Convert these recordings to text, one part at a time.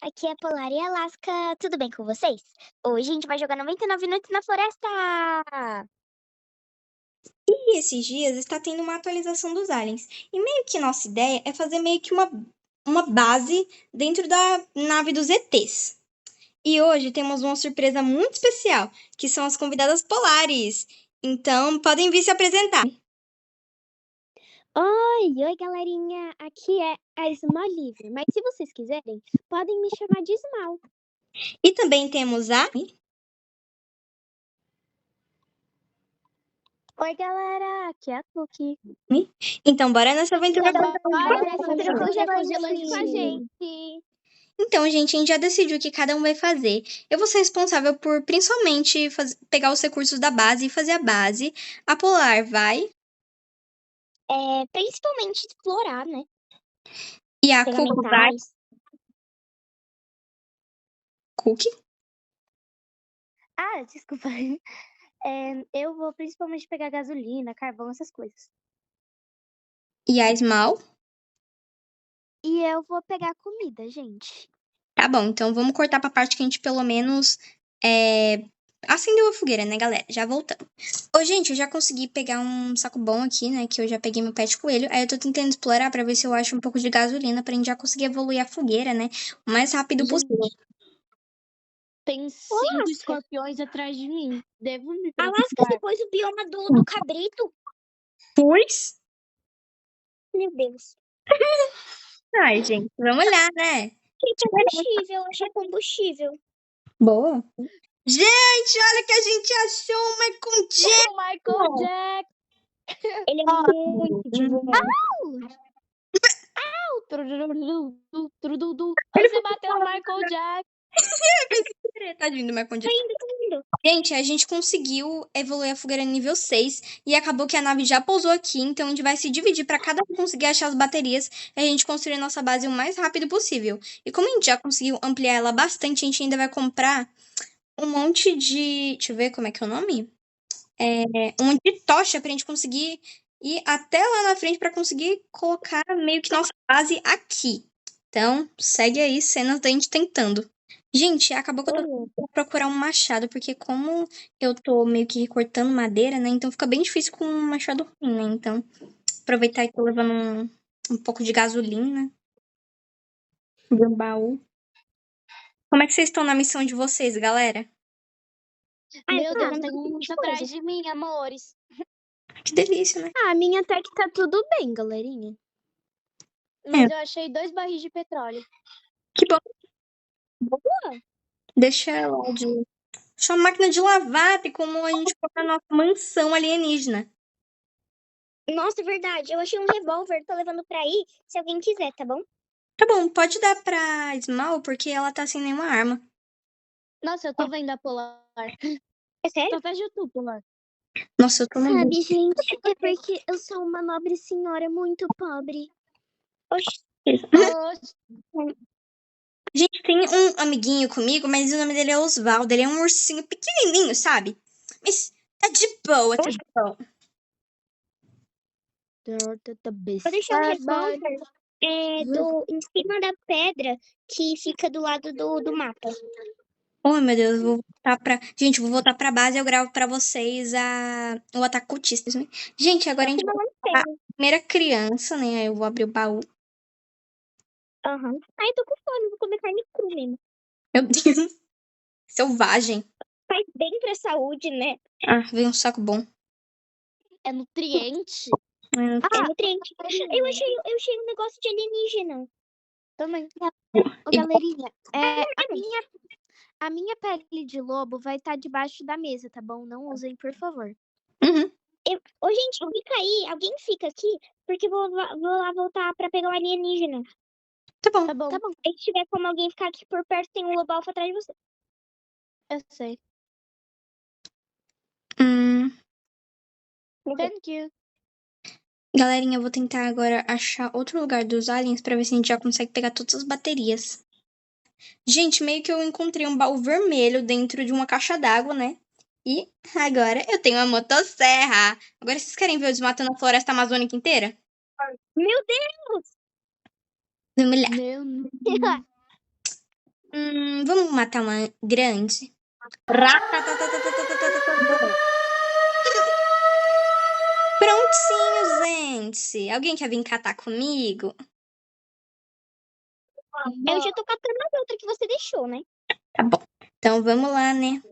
aqui é Polar e Alaska, tudo bem com vocês? Hoje a gente vai jogar 99 minutos na floresta! E esses dias está tendo uma atualização dos aliens. E meio que nossa ideia é fazer meio que uma base dentro da nave dos ETs. E hoje temos uma surpresa muito especial, que são as convidadas polares. Então, podem vir se apresentar. Oi, galerinha, aqui é a Esmal Livre, mas se vocês quiserem, podem me chamar de Esmal. E também temos a... Oi, galera, aqui é a Cookie. Então, bora nessa aventura. Bora nessa aventura congelante com a gente! Então, gente, a gente já decidiu o que cada um vai fazer. Eu vou ser responsável por, principalmente, pegar os recursos da base e fazer a base. A Polar vai. Principalmente explorar, né? E a Pegar Cookie vai. metais. Cookie. Ah, desculpa. Eu vou principalmente pegar gasolina, carvão, essas coisas. E a Small. E eu vou pegar comida, gente. Tá bom, então vamos cortar pra parte que a gente pelo menos acendeu a fogueira, né, galera? Já voltamos. Ô, gente, eu já consegui pegar um saco bom aqui, né? Que eu já peguei meu pet coelho. Aí eu tô tentando explorar pra ver se eu acho um pouco de gasolina pra gente já conseguir evoluir a fogueira, né? O mais rápido possível. Tem 5 escorpiões atrás de mim. Devo me Alaska, preocupar. depois o bioma do cabrito. Pois? Meu Deus. Ai, gente, vamos lá, né? Gente, é combustível, achei combustível. Boa. Gente, olha o que a gente achou, um Michael Jackson. O Michael Jackson. Ele é muito de boa. Você bateu no Michael Jackson. Tadinho do Michael Tá Jackson. indo. Gente, a gente conseguiu evoluir a fogueira nível 6 e acabou que a nave já pousou aqui, então a gente vai se dividir para cada um conseguir achar as baterias e a gente construir nossa base o mais rápido possível. E como a gente já conseguiu ampliar ela bastante, a gente ainda vai comprar um monte de... Deixa eu ver como é que é o nome? Um monte de tocha pra gente conseguir ir até lá na frente para conseguir colocar meio que nossa base aqui. Então, segue aí cenas da gente tentando. Gente, acabou que eu tô tendo que procurar um machado, porque como eu tô meio que recortando madeira, né? Então fica bem difícil com um machado ruim, né? Então, aproveitar e tô levando um pouco de gasolina de um baú. Como é que vocês estão na missão de vocês, galera? Meu Deus, tem uns atrás de mim, amores. Que delícia, né? A minha até que tá tudo bem, galerinha. Mas eu achei 2 barris de petróleo. Que bom. Boa. Deixa ela de... Deixa uma máquina de lavar, tem como a gente colocar na nossa mansão alienígena. Nossa, é verdade. Eu achei um revólver, tô levando pra aí, se alguém quiser, tá bom? Tá bom, pode dar pra Small, porque ela tá sem nenhuma arma. Nossa, eu tô vendo a Polar. É sério? Só vejo tu, Polar. Nossa, eu tô no Sabe, gente, é porque eu sou uma nobre senhora muito pobre. Oxi. A gente tem um amiguinho comigo, mas o nome dele é Osvaldo. Ele é um ursinho pequenininho, sabe? Mas tá de boa, tá de boa. Vou deixar o revólver em cima da pedra que fica do lado do mapa. Oh, meu Deus, vou voltar pra... Gente, vou voltar pra base e eu gravo pra vocês o ataque cultista. Gente, agora a gente vai a primeira criança, né? Aí eu vou abrir o baú. Aham. Ai, tô com fome, vou comer carne crua mesmo. Meu Deus. Selvagem. Faz bem pra saúde, né? Ah, veio um saco bom. É nutriente. É nutriente. Eu achei um negócio de alienígena. Também. Ô, galerinha, a minha pele de lobo vai estar debaixo da mesa, tá bom? Não usem, por favor. Uhum. Ô, gente, fica aí. Alguém fica aqui, porque eu vou lá voltar pra pegar o alienígena. Tá bom. Tá bom, Tá bom. Se tiver como alguém ficar aqui por perto, tem um lobo alfa atrás de você. eu sei. Thank you. Galerinha, eu vou tentar agora achar outro lugar dos aliens pra ver se a gente já consegue pegar todas as baterias. Gente, meio que eu encontrei um baú vermelho dentro de uma caixa d'água, né? E agora eu tenho uma motosserra. Agora vocês querem ver eu desmatando a floresta amazônica inteira? Meu Deus! Vamos lá. Meu Deus. Vamos matar uma grande? Prontinho, gente. Alguém quer vir catar comigo? Eu já tô catando a outra que você deixou, né? Tá bom. Então vamos lá, né?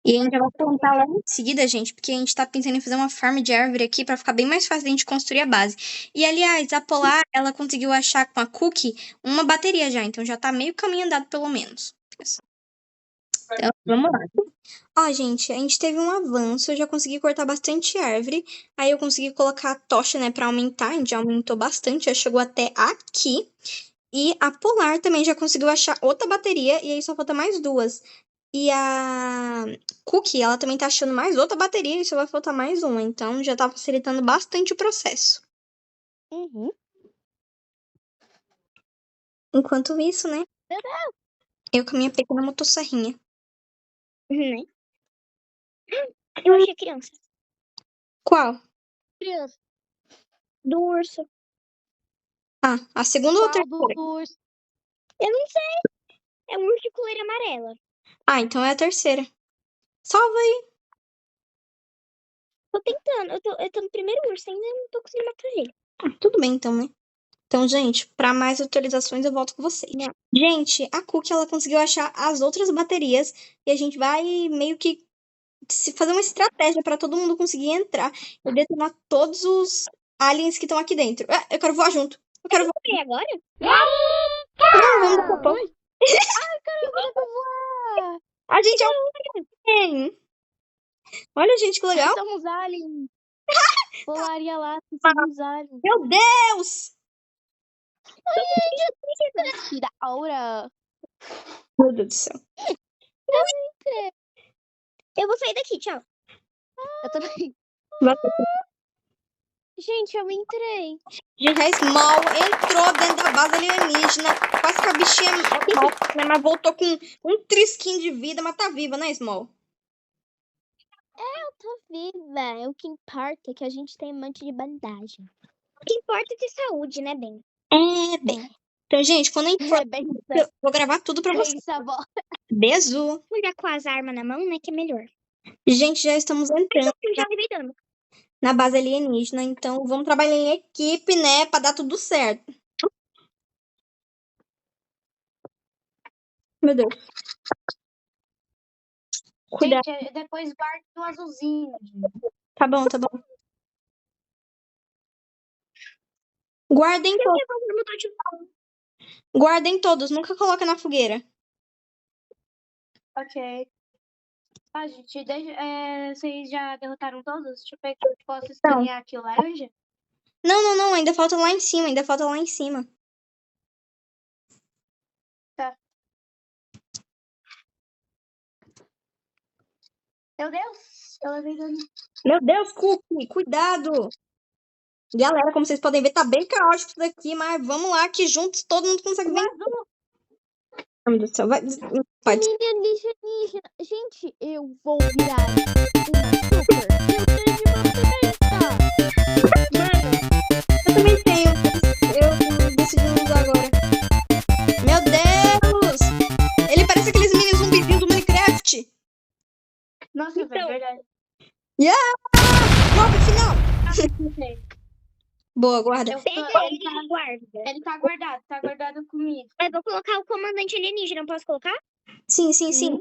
E a gente já vai plantar logo em seguida, gente, porque a gente tá pensando em fazer uma farm de árvore aqui pra ficar bem mais fácil de a gente construir a base. E aliás, a Polar, ela conseguiu achar com a Cookie uma bateria já, então já tá meio caminho andado pelo menos. Então vamos lá. Ó, gente, a gente teve um avanço, eu já consegui cortar bastante árvore. Aí eu consegui colocar a tocha, né, pra aumentar, a gente já aumentou bastante, já chegou até aqui. E a Polar também já conseguiu achar outra bateria, e aí só falta mais duas. E a Cookie, ela também tá achando mais outra bateria, e só vai faltar mais uma. Então já tá facilitando bastante o processo. Uhum. Enquanto isso, né, eu com a minha pequena motosserrinha. Uhum. Eu achei criança. Qual? Criança. Do urso. Ah, a segunda ou a Qual terceira? do urso? Eu não sei. É um urso de coleira amarela. Ah, então é a terceira. Salva aí. Tô tentando. Eu tô no primeiro urso, ainda não tô conseguindo matar ele. Ah, tudo bem então, né? Então, gente, para mais atualizações eu volto com vocês. Não. Gente, a Cookie, ela conseguiu achar as outras baterias e a gente vai meio que se fazer uma estratégia para todo mundo conseguir entrar e detonar todos os aliens que estão aqui dentro. Ah, eu quero voar junto. Eu quero voar. E agora? Não, vamos daqui a pouco. Ah, A gente é um alien. Olha, gente, que legal. somos aliens. Polaria lá, somos aliens. Meu Deus! Tira a aura. Meu Deus do céu. Eu vou sair daqui, tchau. Eu também. Gente, eu entrei. Gente, a Small entrou dentro da base alienígena. Quase que a bichinha é morta, né? Mas voltou com um trisquinho de vida, mas tá viva, né, Small? Tô viva. O que importa é que a gente tem um monte de bandagem. O que importa é ter saúde, né, Ben? É, bem. Então, gente, quando a gente for, É bem eu vou gravar tudo pra vocês. isso, avó. Beijo. Vou já com as armas na mão, né, que é melhor. Gente, já estamos entrando Eu já levei dano. na base alienígena, então vamos trabalhar em equipe, né, pra dar tudo certo. Meu Deus. Cuidado. Gente, depois guarda o azulzinho. Tá bom, tá bom. Guardem todos. Guardem todos. Nunca coloca na fogueira. Ok. Ah, gente, vocês já derrotaram todos? Deixa eu ver se eu posso escanear aqui o laranja. Não, não, não. Ainda falta lá em cima. Ainda falta lá em cima. Meu Deus, eu levei dano. Meu Deus, Cookie, cuidado! Galera, como vocês podem ver, tá bem caótico isso daqui, mas vamos lá, que juntos todo mundo consegue vencer. Ai, meu Deus do céu, vai. Pode. Família alienígena. Gente, eu vou virar uma super. Eu também tenho. Eu decidi não usar agora. Meu Deus! Ele parece aqueles mini zumbizinhos do Minecraft. Nossa, Então. é verdade. Golpe final! Ok. Boa, guarda. Ele tá guardado comigo. Eu vou colocar o comandante alienígena. Posso colocar? Sim, sim, sim.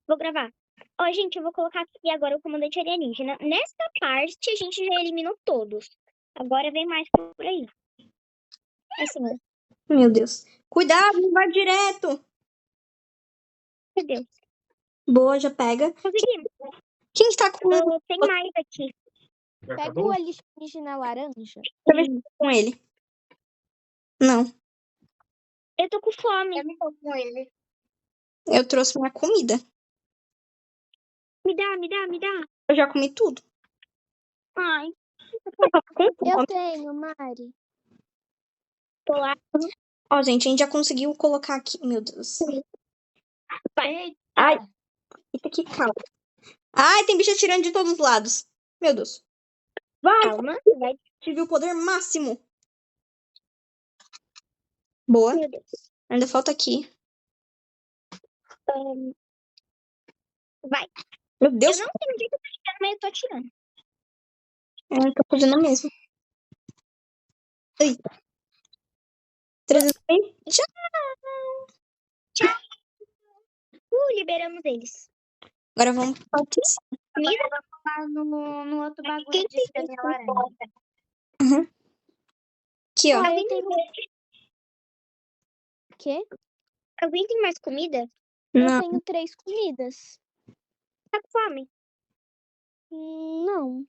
Vou gravar. Ó, gente, eu vou colocar aqui agora o comandante alienígena. Nessa parte, a gente já eliminou todos. Agora vem mais por aí. Assim, ó. Meu Deus. Cuidado, não vai direto. Meu Deus. Boa, já pega. Conseguimos. Quem está com, Tem mais aqui. Pega o alienígena laranja. com ele? Não. Eu tô com fome. Eu não tô com ele. Eu trouxe minha comida. Me dá. Eu já comi tudo. Ai, Eu tava com fome. eu tenho, Mari. Tô lá. Ó, gente, a gente já conseguiu colocar aqui. Meu Deus. Eita. Ai. Eita, que calma. Ai, tem bicho atirando de todos os lados. Meu Deus. Vai, Calma. Vai. tive o poder máximo. Boa. Meu Deus. Ainda falta aqui. Vai. Meu Eu Deus, não sei onde é que eu tô tirando, mas eu tô tirando. eu tô fazendo mesmo. Ai. 300 mil. Tchau. Liberamos eles. Agora vamos pra aqui. Comida? Agora eu vou lá no outro Quem bagulho de tem espremer laranja. Uhum. Aqui, ó. Alguém tem... Quê? Alguém tem mais comida? Não. Eu tenho 3 comidas. Tá com fome? Não.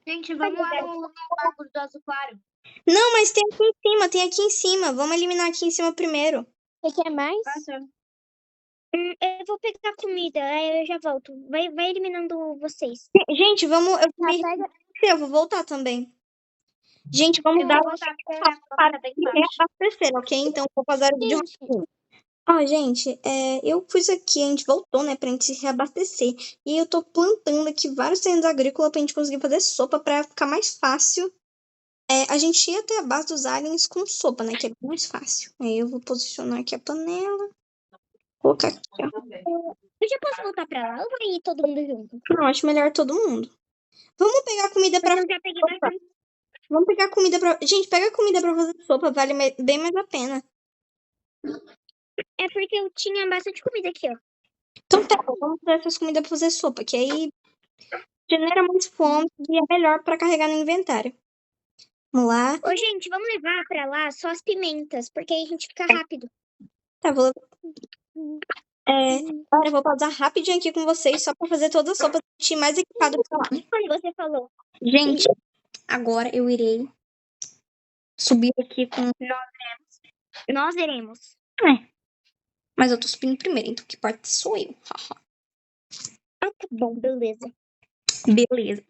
Gente, vamos lá no bagulho do azul claro. Não, mas tem aqui em cima, tem aqui em cima. Vamos eliminar aqui em cima primeiro. Você quer mais? Passa. Eu vou pegar comida, aí eu já volto. Vai eliminando vocês. Gente, vamos. Eu vou, Tá, me pega. eu vou voltar também. Gente, vamos Eu dar vou voltar porque a cola para tá bem se baixa. reabastecer, ok? Então, vou fazer o vídeo Gente, rapidinho. Ó, gente, eu pus aqui, a gente voltou, né, pra gente se reabastecer. E eu tô plantando aqui vários terrenos agrícolas pra gente conseguir fazer sopa pra ficar mais fácil. A gente ia ter a base dos aliens com sopa, né, que é bem mais fácil. Aí eu vou posicionar aqui a panela. Colocar aqui, ó. Eu já posso voltar pra lá ou vai ir todo mundo junto? Não, acho melhor todo mundo. Vamos pegar comida pra... Mas eu já peguei sopa. bastante. Vamos pegar comida pra... Gente, pega comida pra fazer sopa, vale bem mais a pena. É porque eu tinha bastante comida aqui, ó. Então pega, vamos fazer essas comidas pra fazer sopa, que aí genera mais fome e é melhor pra carregar no inventário. Vamos lá. Ô, gente, vamos levar pra lá só as pimentas, porque aí a gente fica rápido. Tá, vou... Agora eu vou pausar rapidinho aqui com vocês, só pra fazer toda a sopa e mais equipado pra lá. Como você falou. Gente, agora eu irei subir aqui com... Nós iremos. Mas eu tô subindo primeiro, então que parte sou eu. Ah, tá bom, beleza. Beleza.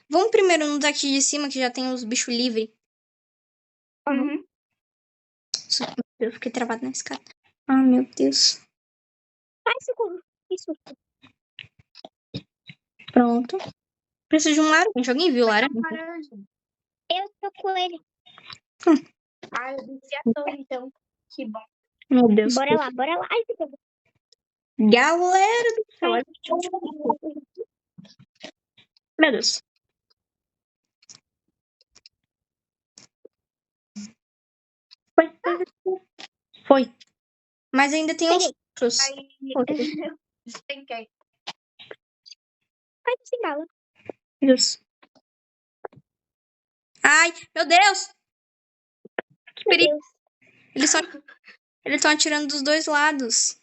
Vamos primeiro no daqui de cima, que já tem os bichos livres. Uhum. Eu fiquei travada na escada. Ah, meu Deus. Ai, socorro. Isso. Pronto. Preciso de um laranja. Alguém viu laranja? Laranja. Eu tô com ele. Ah, eu disse a torre, então. Que bom. Meu Deus. Bora lá, bora lá. Ai, que bom. Galera do céu. olha que Meu Deus. Foi. Mas ainda tem uns outros. Aí, despenquei. Ai, sem bala. Deus. Ai, meu Deus! Que Meu perigo. Deus. Eles estão atirando dos dois lados.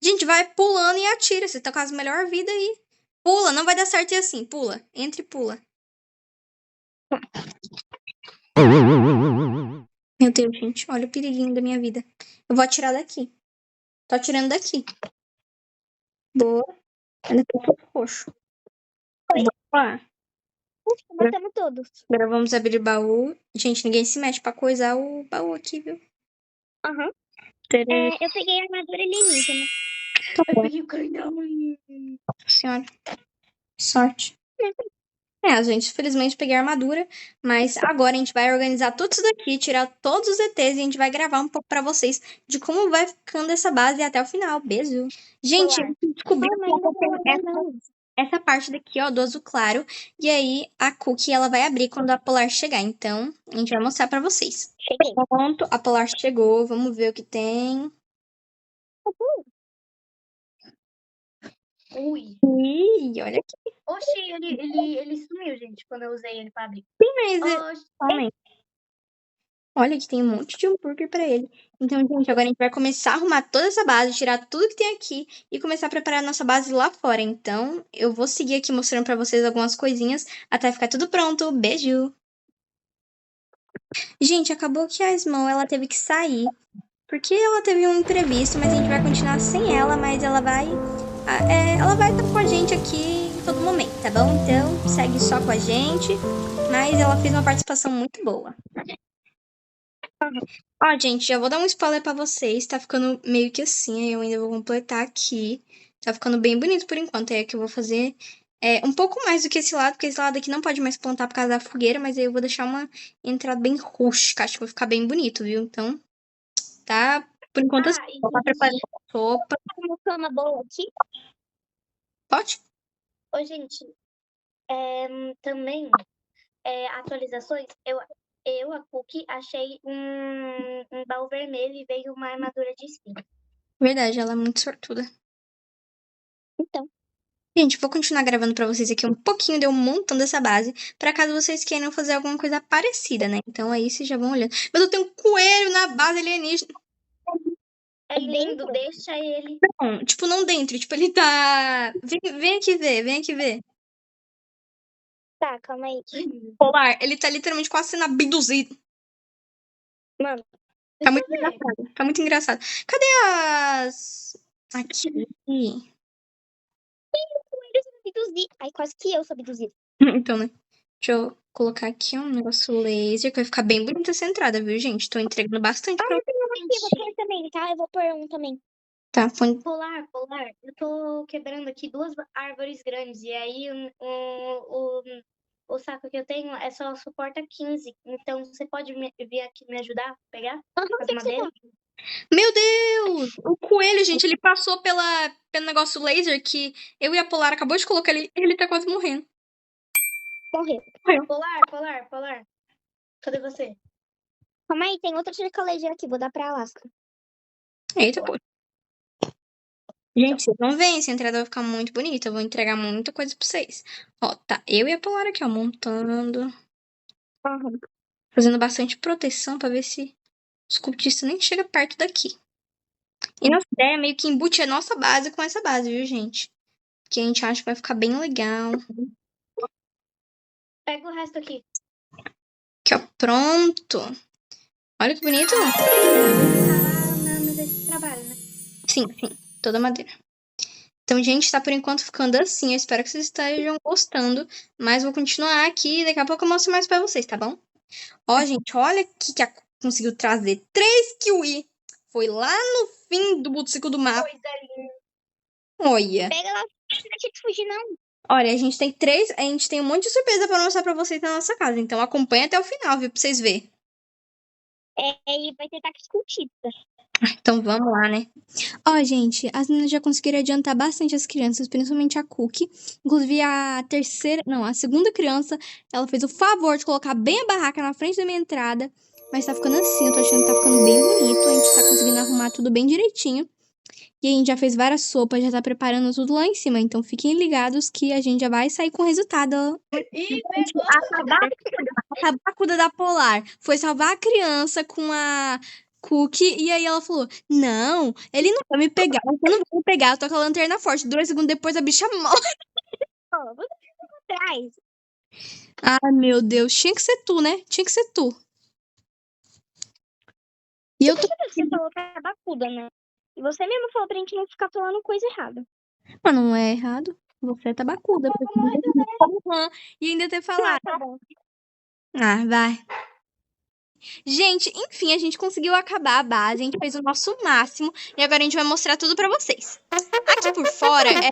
Gente, vai pulando e atira. Você tá com as melhor vida aí. Pula, não vai dar certo assim. Pula. Entra e pula. Meu Deus, gente. Olha o periguinho da minha vida. Eu vou atirar daqui. Tô atirando daqui. Boa. Ainda tô todo roxo. Boa. Matamos todos. Agora vamos abrir o baú. Gente, ninguém se mexe pra coisar o baú aqui, viu? Aham. Tere- Eu peguei a armadura alienígena. Tá Eu bom, peguei o canhão. senhora. Sorte. Gente, infelizmente peguei a armadura, mas agora a gente vai organizar tudo isso daqui, tirar todos os ETs e a gente vai gravar um pouco pra vocês de como vai ficando essa base até o final. Beijo. Gente, Olá. eu descobri Mas ainda que não. essa parte daqui, ó, do azul claro, e aí a cookie ela vai abrir quando a Polar chegar. Então, a gente vai mostrar pra vocês. Cheguei. Pronto, a Polar chegou, vamos ver o que tem. Ui. Ih, olha aqui, Oxi, ele sumiu, gente, quando eu usei ele pra abrir. mas Oxi. Homem. Olha que tem um monte de hambúrguer pra ele. Então, gente, agora a gente vai começar a arrumar toda essa base, tirar tudo que tem aqui e começar a preparar a nossa base lá fora. Então, eu vou seguir aqui mostrando pra vocês algumas coisinhas até ficar tudo pronto. Beijo! Gente, acabou que a Small, ela teve que sair. Porque ela teve um imprevisto, mas a gente vai continuar sem ela, mas ela vai estar com a gente aqui em todo momento, tá bom? Então, segue só com a gente, mas ela fez uma participação muito boa. Ó, gente, já vou dar um spoiler pra vocês, tá ficando meio que assim, aí eu ainda vou completar aqui. Tá ficando bem bonito por enquanto, aí é que eu vou fazer um pouco mais do que esse lado, porque esse lado aqui não pode mais plantar por causa da fogueira, mas aí eu vou deixar uma entrada bem rústica, acho que vai ficar bem bonito, viu? Então, tá Por enquanto, assim, E vou lá preparando a sopa. Uma cama boa aqui. Pode? ô, gente, também, atualizações, a Cookie, achei um baú vermelho e veio uma armadura de espinho. Verdade, ela é muito sortuda. Então, Gente, vou continuar gravando pra vocês aqui um pouquinho de eu montando essa base, pra caso vocês queiram fazer alguma coisa parecida, né? Então aí vocês já vão olhando. Mas eu tenho um coelho na base alienígena. É lindo, deixa ele. Não, tipo, não dentro. Tipo, ele tá... Vem aqui ver, vem aqui ver. tá, calma aí. Polar, ele tá literalmente quase sendo abduzido. Mano, Tá Deixa muito eu ver. engraçado. Tá muito engraçado. Cadê as... Aqui. coelhos abduzir. Ai, quase que eu sou abduzida. Então, né? Deixa eu colocar aqui um negócio laser, que vai ficar bem bonita essa entrada, viu, gente? Tô entregando bastante pra... Eu vou pôr também, tá? Eu vou pôr um também. Tá, põe... Polar, eu tô quebrando aqui 2 árvores grandes. E aí o saco que eu tenho só suporta 15. Então você pode vir aqui me ajudar a pegar Aham, as tem que ser madeiras? Meu Deus! O coelho, gente, ele passou pelo negócio laser que eu e a Polar acabou de colocar ele. Ele tá quase morrendo. morrer. Polar. Cadê você? Calma aí, tem outra cerca laser aqui. Vou dar pra Alaska. Eita, pô. Gente, vocês vão ver, essa entrada vai ficar muito bonita. Eu vou entregar muita coisa pra vocês. Ó, tá eu e a Polar aqui, ó, montando. Aham. Fazendo bastante proteção pra ver se os cultistas nem chegam perto daqui. E nossa ideia é meio que embutir a nossa base com essa base, viu, gente? Que a gente acha que vai ficar bem legal. Pega o resto aqui. Aqui, ó, pronto. Olha que bonito. Nesse trabalho, né? Sim, toda madeira. Então, gente, tá por enquanto ficando assim. Eu espero que vocês estejam gostando. Mas vou continuar aqui e daqui a pouco eu mostro mais pra vocês, tá bom? Ó, gente, olha aqui que conseguiu trazer 3 kiwi. Foi lá no fim do ciclo do mapa. Coisa linda. Olha. Pega lá, não deixa de fugir, não. Olha, a gente tem um monte de surpresa pra mostrar pra vocês na nossa casa. Então acompanha até o final, viu? Pra vocês verem. E vai ter ataques cultistas. Então vamos lá, né? Ó, gente, as meninas já conseguiram adiantar bastante as crianças, principalmente a Cookie. Inclusive a segunda criança, ela fez o favor de colocar bem a barraca na frente da minha entrada. Mas tá ficando assim, eu tô achando que tá ficando bem bonito. A gente tá conseguindo arrumar tudo bem direitinho. E a gente já fez várias sopas, já tá preparando tudo lá em cima. Então fiquem ligados que a gente já vai sair com o resultado. Ih, pegou. A tabacuda da Polar foi salvar a criança com a Cookie. E aí ela falou, não, ele não vai me pegar. Você não vai me pegar, eu tô com a lanterna forte. 2 segundos depois a bicha morre. Ó, você fica atrás. Ai, meu Deus, tinha que ser tu, né? Tinha que ser tu. E eu tô... Você falou que é bacuda, né? E você mesmo falou pra gente não ficar falando coisa errada. Mas não é errado. Você é tabacuda. E ainda ter falado. Tá bom. Ah, vai. Gente, enfim, a gente conseguiu acabar a base, a gente fez o nosso máximo e agora a gente vai mostrar tudo pra vocês. Aqui por fora é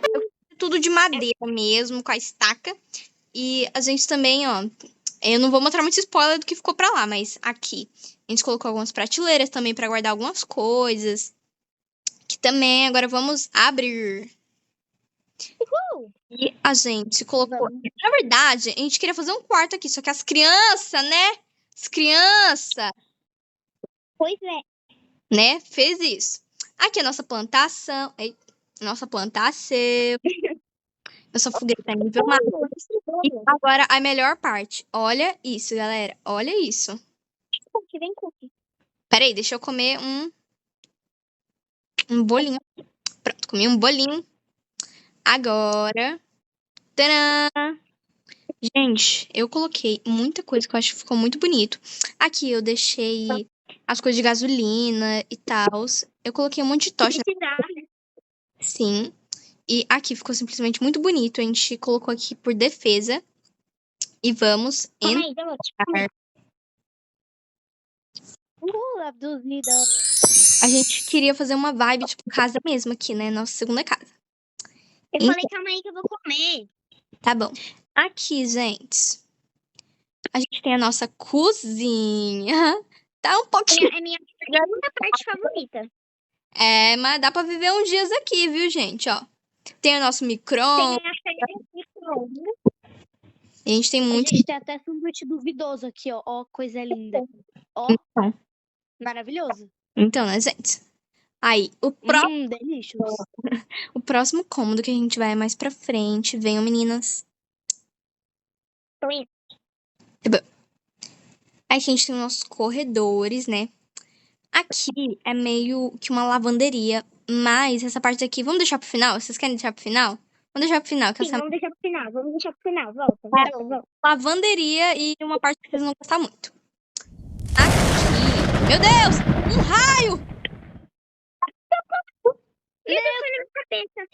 tudo de madeira mesmo, com a estaca. E a gente também, ó, eu não vou mostrar muito spoiler do que ficou pra lá, mas aqui a gente colocou algumas prateleiras também pra guardar algumas coisas. Que também agora vamos abrir. E a gente colocou... Na verdade, a gente queria fazer um quarto aqui, só que as crianças, né? As crianças... Pois é. Né? Fez isso. Aqui é a nossa plantação. Nossa plantação. Nossa fogueira tá nível máximo. E agora a melhor parte. Olha isso, galera. Olha isso. Cookie, vem, Cookie. Peraí, deixa eu comer um bolinho. Pronto, comi um bolinho. Agora. Tadã! Gente, eu coloquei muita coisa que eu acho que ficou muito bonito. Aqui eu deixei as coisas de gasolina e tal. Eu coloquei um monte de tocha. Sim. E aqui ficou simplesmente muito bonito. A gente colocou aqui por defesa. E vamos Calma aí, entrar. Abduzida. A gente queria fazer uma vibe, tipo, casa mesmo aqui, né? Nossa segunda casa. Eu falei, calma aí que eu vou comer. Tá bom. Aqui, gente. A gente tem a nossa cozinha. Tá um pouquinho... É minha segunda parte favorita. É, mas dá pra viver uns dias aqui, viu, gente? Ó, tem o nosso Tem micro-ondas. a férias de micro-ondas. A gente tem A muito. gente tem até sanduíche duvidoso aqui, ó. Ó, coisa linda. Ó, Então, maravilhoso. então, né, gente? Aí, Delícios. o próximo cômodo que a gente vai mais pra frente. Venham, meninas. Tô indo. Aí a gente tem os nossos corredores, né? Aqui é meio que uma lavanderia, mas essa parte aqui, vamos deixar pro final? Vocês querem deixar pro final? Vamos deixar pro final, que Sim, essa vamos deixar pro final. Vamos deixar pro final. Volta. lavanderia e uma parte que vocês vão gostar muito. Aqui. Meu Deus! Um raio! Isso foi na minha cabeça.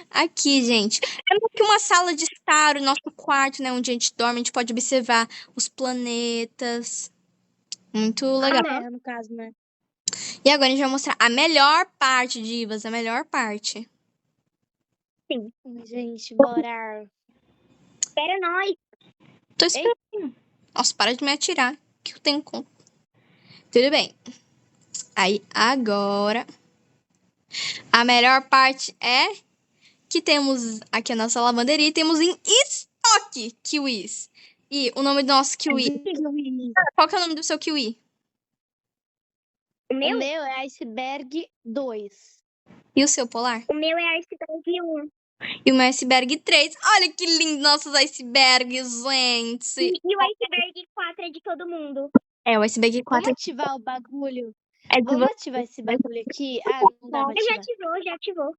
Aqui, gente. É meio que uma sala de estar, o nosso quarto, né? Onde a gente dorme, a gente pode observar os planetas. Muito legal. A Terra, no caso, né? E agora a gente vai mostrar a melhor parte, divas, a melhor parte. Gente, bora. Espera nós. Tô esperando. Nossa, para de me atirar, que eu tenho conta. Tudo bem. Aí, agora, a melhor parte é que temos aqui a nossa lavanderia e temos em estoque kiwis. E o nome do nosso kiwi. Qual que é o nome do seu kiwi? O O meu? meu é Iceberg 2. E o seu, Polar? O meu é Iceberg 1. E o meu iceberg 3. Olha que lindo nossos icebergs, gente. E o Iceberg 4 é de todo mundo. É, o iceberg 4 Vamos ativar o bagulho. é de Vamos você. ativar esse bagulho aqui. Ah, não dá pra Já ativar. ativou.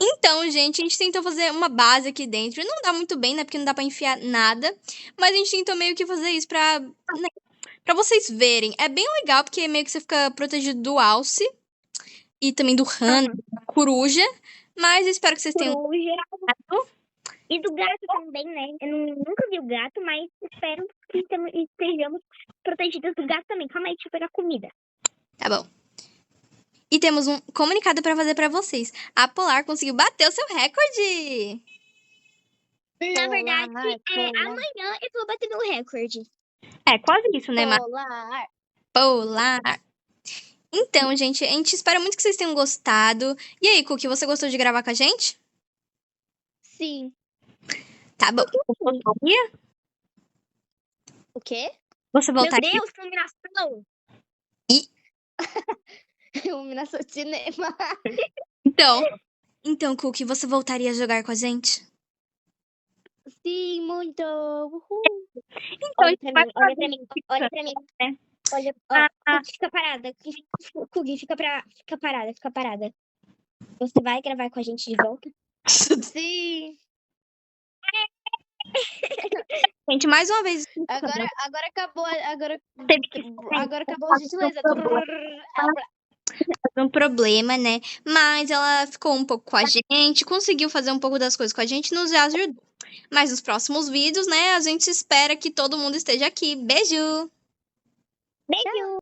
Então, gente, a gente tentou fazer uma base aqui dentro. Não dá muito bem, né? Porque não dá pra enfiar nada. Mas a gente tentou meio que fazer isso pra, né, pra vocês verem. É bem legal, porque meio que você fica protegido do alce. E também do rano, da coruja. Mas eu espero que vocês tenham Coruja. gostado. E do gato também, né? Eu nunca vi o gato, mas espero que estejamos protegidas do gato também. Calma aí, deixa eu pegar comida. Tá bom. E temos um comunicado pra fazer pra vocês. A Polar conseguiu bater o seu recorde. Na verdade, Polar. amanhã eu vou bater meu recorde. É, quase isso, né, Mar? Polar. Polar. Então, gente, a gente espera muito que vocês tenham gostado. E aí, Cookie, você gostou de gravar com a gente? Sim. Tá bom. O quê? Você Meu voltaria? Deus, que iluminação! Iluminação de cinema. Então, Cookie, você voltaria a jogar com a gente? Sim, muito. Uhul. Então, Olha pra mim, olha pra mim, olha pra mim. É. Olha, ó, fica parada. Kugi, fica parada. Você vai gravar com a gente de volta? Sim. Gente, mais uma vez. Agora acabou. Teve Agora acabou a gentileza. um problema, né? Mas ela ficou um pouco com a gente, conseguiu fazer um pouco das coisas com a gente, nos ajudou. Mas nos próximos vídeos, né, a gente espera que todo mundo esteja aqui. Beijo! Beijo!